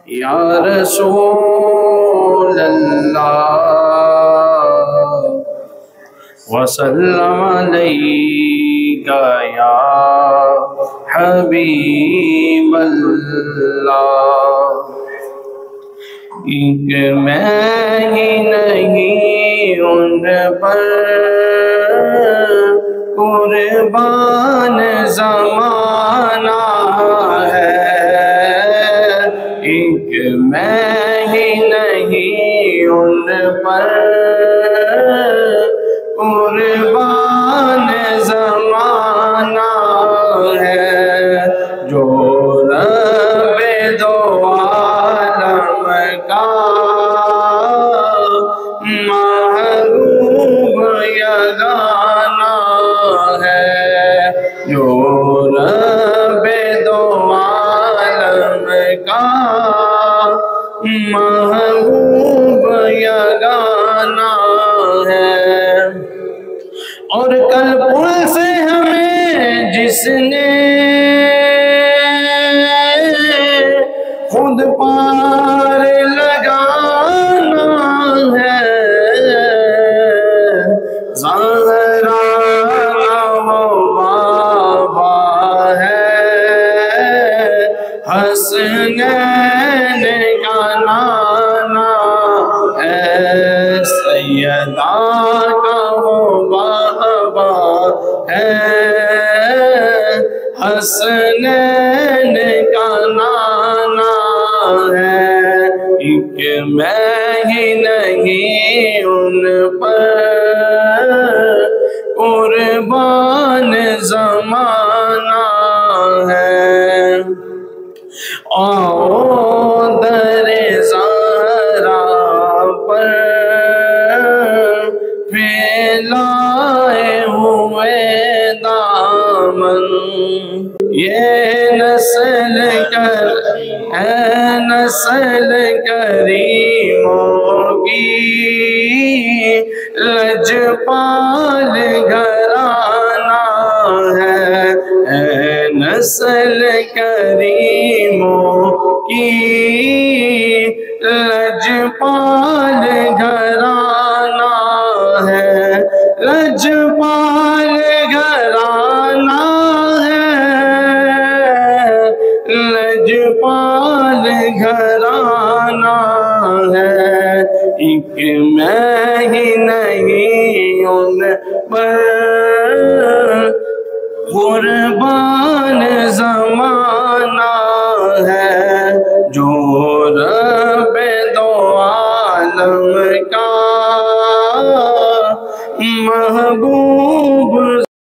یا رسول اللہ وسلم علیک یا حبیب اللہ۔ ایک میں ہی نہیں ان پر قربان زمانہ ہے، ایک میں ہی نہیں ان پر قربان زمانہ ہے، جو رب دو عالم کا محبوب یگانہ ہے، جو رب دو عالم کا محبوب یگانہ ہے۔ اور کل پل سے ہمیں جس نے خود پار لگانا ہے، زہرا وہ بابا ہے، حسنین کا نانا ہے، سیدہ کا وہ بابا ہے، حسنین کا نانا ہے، ایک میں ہی نہیں ان پر قربان زمانہ ہے۔ آؤ در زہرا پر پھیلائے ہوئے دامن، یہ نسل نسل کریموں کی لجپال گھرانہ ہے، اے نسل کریموں کی لجپال گھرانہ ہے، لجپال گھرانہ ہے، لجپال گھرانہ ہے، ایک میں ہی نہیں ان پر قربان زمانہ ہے، جو رب دو عالم کا محبوب